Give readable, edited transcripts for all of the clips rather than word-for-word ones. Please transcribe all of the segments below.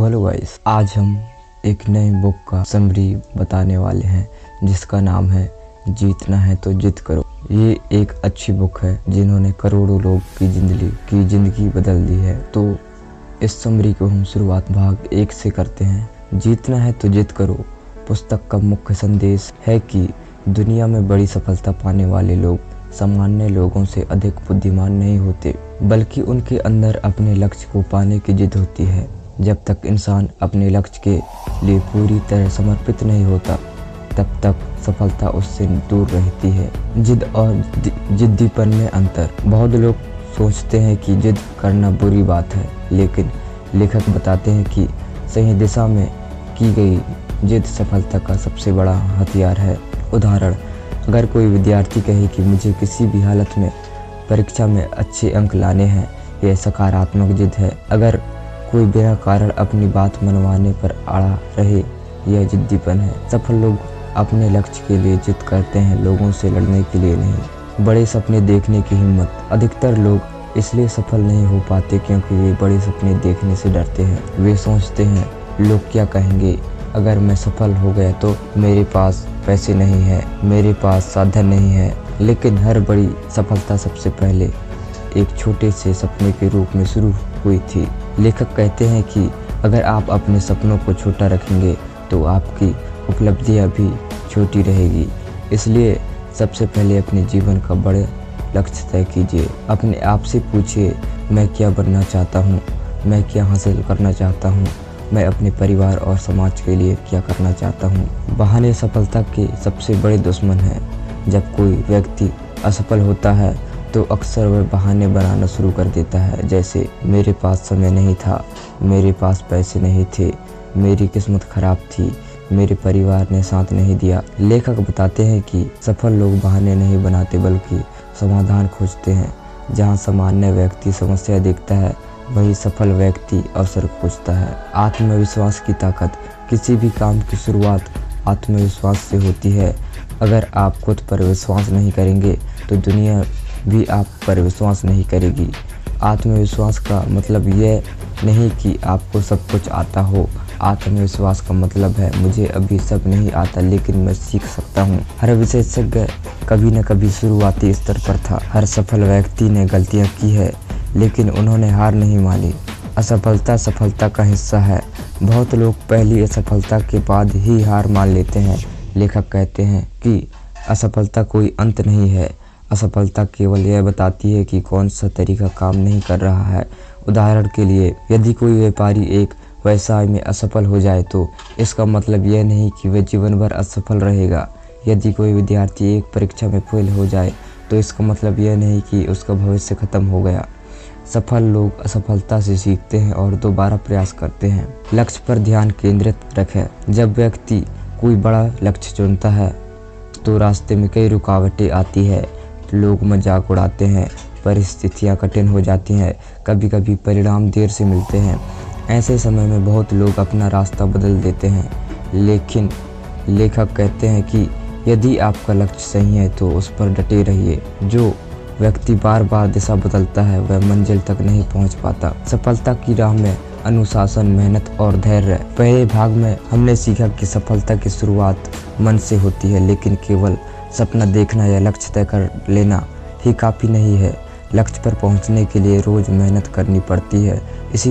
Hello guys, आज हम एक नए बुक का समरी बताने वाले हैं जिसका नाम है जीतना है तो जिद करो। ये एक अच्छी बुक है जिन्होंने करोड़ों लोग की जिंदगी बदल दी है। तो इस समरी को हम शुरुआत भाग 1 से करते हैं। जीतना है तो जिद करो पुस्तक का मुख्य संदेश है कि दुनिया में बड़ी सफलता पाने वाले लोग सामान्य लोगों से अधिक बुद्धिमान नहीं होते, बल्कि उनके अंदर अपने लक्ष्य को पाने की जिद होती है। जब तक इंसान अपने लक्ष्य के लिए पूरी तरह समर्पित नहीं होता, तब तक सफलता उससे दूर रहती है। जिद और जिद्दीपन में अंतर। बहुत लोग सोचते हैं कि जिद करना बुरी बात है, लेकिन लेखक बताते हैं कि सही दिशा में की गई जिद सफलता का सबसे बड़ा हथियार है। उदाहरण, अगर कोई विद्यार्थी कहे कि मुझे किसी भी हालत में परीक्षा में अच्छे अंक लाने हैं, यह सकारात्मक जिद है। अगर कोई बिना कारण अपनी बात मनवाने पर अड़ा रहे, यह जिद्दीपन है। सफल लोग अपने लक्ष्य के लिए जिद करते हैं, लोगों से लड़ने के लिए नहीं। बड़े सपने देखने की हिम्मत। अधिकतर लोग इसलिए सफल नहीं हो पाते क्योंकि वे बड़े सपने देखने से डरते हैं। वे सोचते हैं, लोग क्या कहेंगे, अगर मैं सफल हो गया तो मेरे पास पैसे नहीं है, मेरे पास साधन नहीं है। लेकिन हर बड़ी सफलता सबसे पहले एक छोटे से सपने के रूप में शुरू हुई थी। लेखक कहते हैं कि अगर आप अपने सपनों को छोटा रखेंगे तो आपकी उपलब्धियां भी छोटी रहेगी। इसलिए सबसे पहले अपने जीवन का बड़े लक्ष्य तय कीजिए। अपने आप से पूछिए, मैं क्या बनना चाहता हूँ, मैं क्या हासिल करना चाहता हूँ, मैं अपने परिवार और समाज के लिए क्या करना चाहता हूँ। बहाने सफलता के सबसे बड़े दुश्मन हैं। जब कोई व्यक्ति असफल होता है तो अक्सर वह बहाने बनाना शुरू कर देता है, जैसे मेरे पास समय नहीं था, मेरे पास पैसे नहीं थे, मेरी किस्मत खराब थी, मेरे परिवार ने साथ नहीं दिया। लेखक बताते हैं कि सफल लोग बहाने नहीं बनाते बल्कि समाधान खोजते हैं। जहाँ सामान्य व्यक्ति समस्या देखता है, वही सफल व्यक्ति अवसर खोजता है। आत्मविश्वास की ताकत। किसी भी काम की शुरुआत आत्मविश्वास से होती है। अगर आप खुद पर विश्वास नहीं करेंगे तो दुनिया भी आप पर विश्वास नहीं करेगी। आत्मविश्वास का मतलब यह नहीं कि आपको सब कुछ आता हो। आत्मविश्वास का मतलब है, मुझे अभी सब नहीं आता लेकिन मैं सीख सकता हूँ। हर विशेषज्ञ कभी न कभी शुरुआती स्तर पर था। हर सफल व्यक्ति ने गलतियाँ की है, लेकिन उन्होंने हार नहीं मानी। असफलता सफलता का हिस्सा है। बहुत लोग पहली असफलता के बाद ही हार मान लेते हैं। लेखक कहते हैं कि असफलता कोई अंत नहीं है। असफलता केवल यह बताती है कि कौन सा तरीका काम नहीं कर रहा है। उदाहरण के लिए, यदि कोई व्यापारी एक व्यवसाय में असफल हो जाए तो इसका मतलब यह नहीं कि वह जीवन भर असफल रहेगा। यदि कोई विद्यार्थी एक परीक्षा में फेल हो जाए तो इसका मतलब यह नहीं कि उसका भविष्य खत्म हो गया। सफल लोग असफलता से सीखते हैं और दोबारा प्रयास करते हैं। लक्ष्य पर ध्यान केंद्रित रखें। जब व्यक्ति कोई बड़ा लक्ष्य चुनता है तो रास्ते में कई रुकावटें आती है। लोग मजाक उड़ाते हैं, परिस्थितियां कठिन हो जाती हैं, कभी कभी परिणाम देर से मिलते हैं। ऐसे समय में बहुत लोग अपना रास्ता बदल देते हैं, लेकिन लेखक कहते हैं कि यदि आपका लक्ष्य सही है तो उस पर डटे रहिए। जो व्यक्ति बार बार दिशा बदलता है वह मंजिल तक नहीं पहुंच पाता। सफलता की राह में अनुशासन, मेहनत और धैर्य। पहले भाग में हमने सीखा कि सफलता की शुरुआत मन से होती है, लेकिन केवल सपना देखना या लक्ष्य तय कर लेना ही काफ़ी नहीं है। लक्ष्य पर पहुंचने के लिए रोज मेहनत करनी पड़ती है। इसी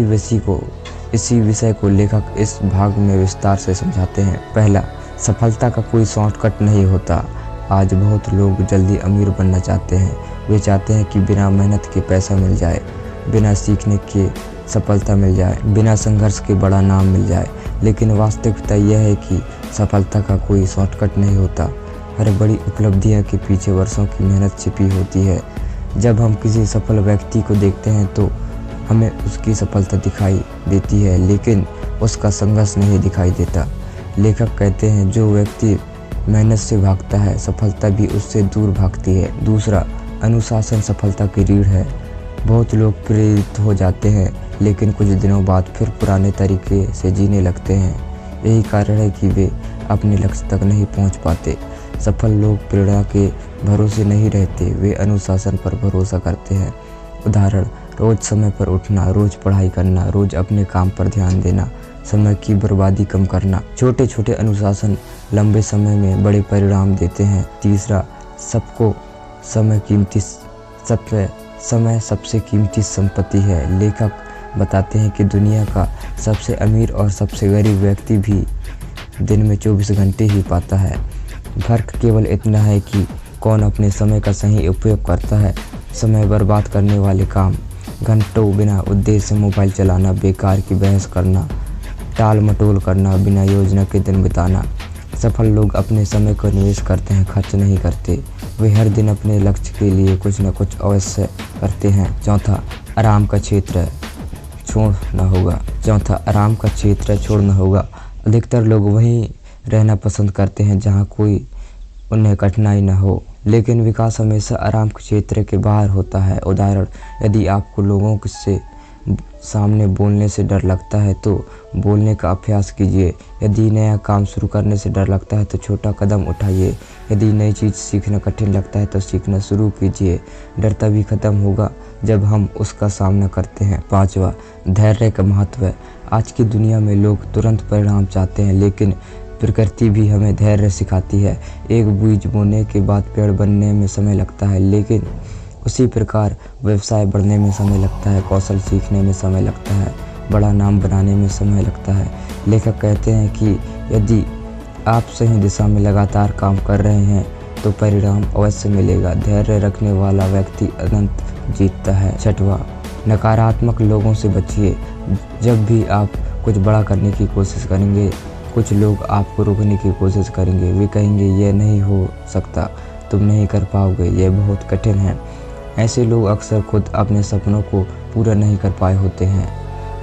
विषय को लेखक इस भाग में विस्तार से समझाते हैं। पहला, सफलता का कोई शॉर्टकट नहीं होता। आज बहुत लोग जल्दी अमीर बनना चाहते हैं। वे चाहते हैं कि बिना मेहनत के पैसा मिल जाए, बिना सीखने के सफलता मिल जाए, बिना संघर्ष के बड़ा नाम मिल जाए। लेकिन वास्तविकता यह है कि सफलता का कोई शॉर्टकट नहीं होता। हर बड़ी उपलब्धियों के पीछे वर्षों की मेहनत छिपी होती है। जब हम किसी सफल व्यक्ति को देखते हैं तो हमें उसकी सफलता दिखाई देती है, लेकिन उसका संघर्ष नहीं दिखाई देता। लेखक कहते हैं, जो व्यक्ति मेहनत से भागता है, सफलता भी उससे दूर भागती है। दूसरा, अनुशासन सफलता की रीढ़ है। बहुत लोग प्रेरित हो जाते हैं, लेकिन कुछ दिनों बाद फिर पुराने तरीके से जीने लगते हैं। यही कारण है कि वे अपने लक्ष्य तक नहीं पहुंच पाते। सफल लोग प्रेरणा के भरोसे नहीं रहते, वे अनुशासन पर भरोसा करते हैं। उदाहरण, रोज समय पर उठना, रोज पढ़ाई करना, रोज अपने काम पर ध्यान देना, समय की बर्बादी कम करना। छोटे छोटे अनुशासन लंबे समय में बड़े परिणाम देते हैं। तीसरा, सबको समय सबसे कीमती संपत्ति है। लेखक बताते हैं कि दुनिया का सबसे अमीर और सबसे गरीब व्यक्ति भी दिन में 24 घंटे ही पाता है। फर्क केवल इतना है कि कौन अपने समय का सही उपयोग करता है। समय बर्बाद करने वाले काम: घंटों बिना उद्देश्य से मोबाइल चलाना, बेकार की बहस करना, टाल मटोल करना, बिना योजना के दिन बिताना। सफल लोग अपने समय को निवेश करते हैं, खर्च नहीं करते। वे हर दिन अपने लक्ष्य के लिए कुछ न कुछ अवश्य करते हैं। चौथा, आराम का क्षेत्र छोड़ना होगा। अधिकतर लोग वहीं रहना पसंद करते हैं जहां कोई उन्हें कठिनाई न हो, लेकिन विकास हमेशा आराम के क्षेत्र के बाहर होता है। उदाहरण, यदि आपको लोगों से सामने बोलने से डर लगता है तो बोलने का अभ्यास कीजिए। यदि नया काम शुरू करने से डर लगता है तो छोटा कदम उठाइए। यदि नई चीज़ सीखना कठिन लगता है तो सीखना शुरू कीजिए। डर तभी खत्म होगा जब हम उसका सामना करते हैं। पांचवा, धैर्य का महत्व है। आज की दुनिया में लोग तुरंत परिणाम चाहते हैं, लेकिन प्रकृति भी हमें धैर्य सिखाती है। एक बीज बोने के बाद पेड़ बनने में समय लगता है, लेकिन उसी प्रकार व्यवसाय बढ़ने में समय लगता है, कौशल सीखने में समय लगता है, बड़ा नाम बनाने में समय लगता है। लेखक कहते हैं कि यदि आप सही दिशा में लगातार काम कर रहे हैं तो परिणाम अवश्य मिलेगा। धैर्य रखने वाला व्यक्ति अनंत जीतता है। छठवां, नकारात्मक लोगों से बचिए। जब भी आप कुछ बड़ा करने की कोशिश करेंगे, कुछ लोग आपको रोकने की कोशिश करेंगे। वे कहेंगे, यह नहीं हो सकता, तुम नहीं कर पाओगे, यह बहुत कठिन है। ऐसे लोग अक्सर खुद अपने सपनों को पूरा नहीं कर पाए होते हैं।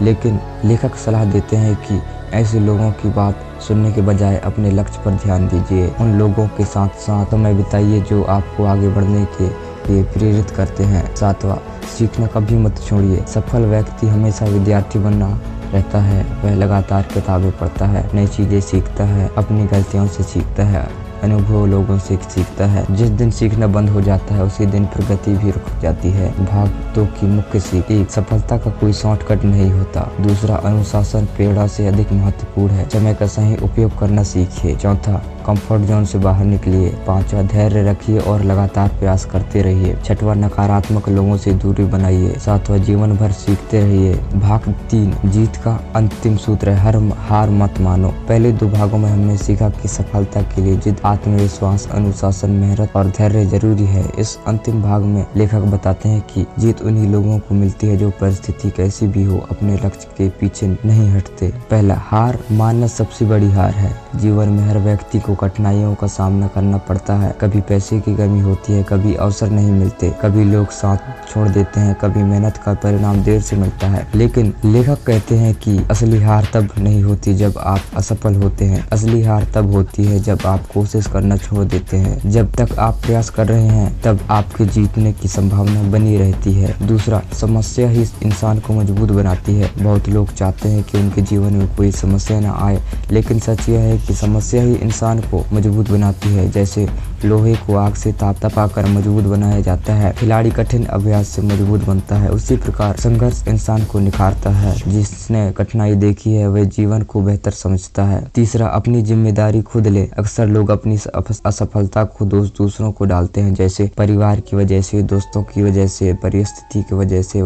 लेकिन लेखक सलाह देते हैं कि ऐसे लोगों की बात सुनने के बजाय अपने लक्ष्य पर ध्यान दीजिए। उन लोगों के साथ समय बिताइए जो आपको आगे बढ़ने के लिए प्रेरित करते हैं। सातवां, सीखना कभी मत छोड़िए। सफल व्यक्ति हमेशा विद्यार्थी बनना रहता है। वह लगातार किताबें पढ़ता है, नई चीज़ें सीखता है, अपनी गलतियों से सीखता है, अनुभव लोगों से सीखता है। जिस दिन सीखना बंद हो जाता है उसी दिन प्रगति भी रुक जाती है। भाग 2 की मुख्य सीख: एक, सफलता का कोई शॉर्टकट नहीं होता। दूसरा, अनुशासन प्रेरणा से अधिक महत्वपूर्ण है। समय का सही उपयोग करना सीखिए। चौथा, कंफर्ट जोन से बाहर निकलिए। पांचवा, धैर्य रखिए और लगातार प्रयास करते रहिए। छठवां, नकारात्मक लोगों से दूरी बनाइए। सातवां, जीवन भर सीखते रहिए। भाग 3, जीत का अंतिम सूत्र है, हार मत मानो। पहले 2 भागों में हमने सीखा कि सफलता के लिए जिद, आत्मविश्वास, अनुशासन, मेहनत और धैर्य जरूरी है। इस अंतिम भाग में लेखक बताते हैं कि जीत उन्हीं लोगों को मिलती है जो परिस्थिति कैसी भी हो अपने लक्ष्य के पीछे नहीं हटते। पहला, हार मानना सबसे बड़ी हार है। जीवन में हर व्यक्ति को कठिनाइयों का सामना करना पड़ता है। कभी पैसे की कमी होती है, कभी अवसर नहीं मिलते, कभी लोग साथ छोड़ देते हैं, कभी मेहनत का परिणाम देर से मिलता है। लेकिन लेखक कहते हैं कि असली हार तब नहीं होती जब आप असफल होते हैं। असली हार तब होती है जब आप कोशिश करना छोड़ देते हैं। जब तक आप प्रयास कर रहे हैं तब आपके जीतने की संभावना बनी रहती है। दूसरा, समस्या ही इंसान को मजबूत बनाती है। बहुत लोग चाहते हैं कि उनके जीवन में कोई समस्या न आए, लेकिन सच यह है कि समस्या ही इंसान को मजबूत बनाती है। जैसे लोहे को आग से तपाकर मजबूत बनाया जाता है, खिलाड़ी कठिन अभ्यास से मजबूत बनता है, उसी प्रकार संघर्ष इंसान को निखारता है। जिसने कठिनाई देखी है वह जीवन को बेहतर समझता है। तीसरा, अपनी जिम्मेदारी खुद ले। अक्सर लोग अपनी असफलता को दूसरों को डालते हैं, जैसे परिवार की वजह से, दोस्तों की वजह से, परिस्थिति की वजह से,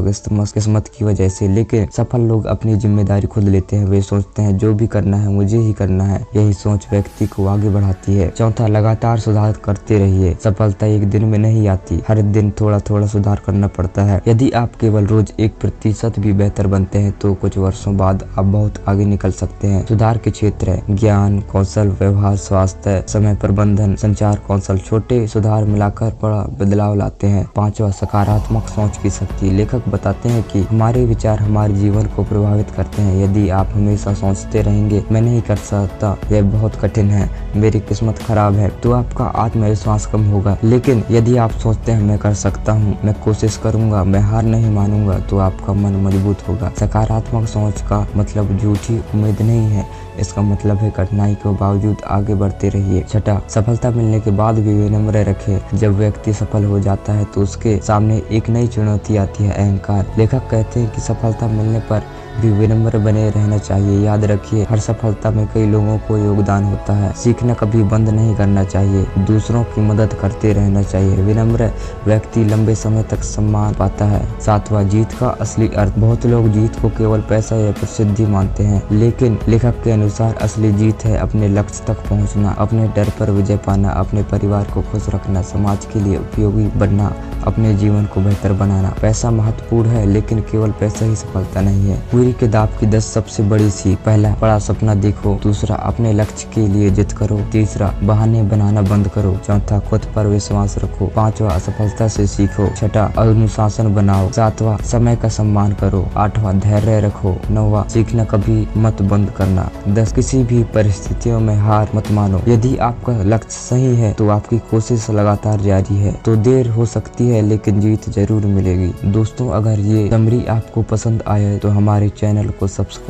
किस्मत की वजह से। लेकिन सफल लोग अपनी जिम्मेदारी खुद लेते हैं। वे सोचते हैं जो भी करना है मुझे ही करना है। यही सोच व्यक्ति को आगे बढ़ाती है। चौथा, लगातार सुधार करते रहिए। सफलता एक दिन में नहीं आती, हर दिन थोड़ा थोड़ा सुधार करना पड़ता है। यदि आप केवल रोज 1% भी बेहतर बनते हैं तो कुछ वर्षों बाद आप बहुत आगे निकल सकते हैं। सुधार के क्षेत्र है ज्ञान, कौशल, व्यवहार, स्वास्थ्य, समय प्रबंधन, संचार कौशल। छोटे सुधार मिलाकर बड़ा बदलाव लाते हैं। पांचवा, सकारात्मक सोच की शक्ति। लेखक बताते हैं कि हमारे विचार हमारे जीवन को प्रभावित करते हैं। यदि आप हमेशा सोचते रहेंगे मैं नहीं कर सकता, यह बहुत कठिन है, मेरी किस्मत खराब है, तो आपका आत्मविश्वास कम होगा। लेकिन यदि आप सोचते हैं मैं कर सकता हूँ, मैं कोशिश करूंगा, मैं हार नहीं मानूंगा, तो आपका मन मजबूत होगा। सकारात्मक सोच का मतलब झूठी उम्मीद नहीं है, इसका मतलब है कठिनाई के बावजूद आगे बढ़ते रहिए। छठा, सफलता मिलने के बाद भी विनम्र रखें। जब व्यक्ति सफल हो जाता है तो उसके सामने एक नई चुनौती आती है, अहंकार। लेखक कहते हैं कि सफलता मिलने पर भी विनम्र बने रहना चाहिए। याद रखिए, हर सफलता में कई लोगों को योगदान होता है। सीखना कभी बंद नहीं करना चाहिए, दूसरों की मदद करते रहना चाहिए। विनम्र व्यक्ति लंबे समय तक सम्मान पाता है। 7वां, जीत का असली अर्थ। बहुत लोग जीत को केवल पैसा या प्रसिद्धि मानते हैं, लेकिन लेखक के अनुसार असली जीत है अपने लक्ष्य तक पहुंचना, अपने डर पर विजय पाना, अपने परिवार को खुश रखना, समाज के लिए उपयोगी बनना, अपने जीवन को बेहतर बनाना। पैसा महत्वपूर्ण है, लेकिन केवल पैसा ही सफलता नहीं है। पूरी किताब की 10 सबसे बड़ी सीख। पहला, बड़ा सपना देखो। दूसरा, अपने लक्ष्य के लिए जिद करो। तीसरा, बहाने बनाना बंद करो। चौथा, खुद पर विश्वास रखो। 5वां, असफलता से सीखो। 6वां, अनुशासन बनाओ। 7वां, समय का सम्मान करो। 8वां, धैर्य रखो। 9वां, सीखना कभी मत बंद करना। 10, किसी भी परिस्थितियों में हार मत मानो। यदि आपका लक्ष्य सही है तो आपकी कोशिश लगातार जारी है, तो देर हो सकती है लेकिन जीत जरूर मिलेगी। दोस्तों, अगर ये समरी आपको पसंद आए तो हमारे चैनल को सब्सक्राइब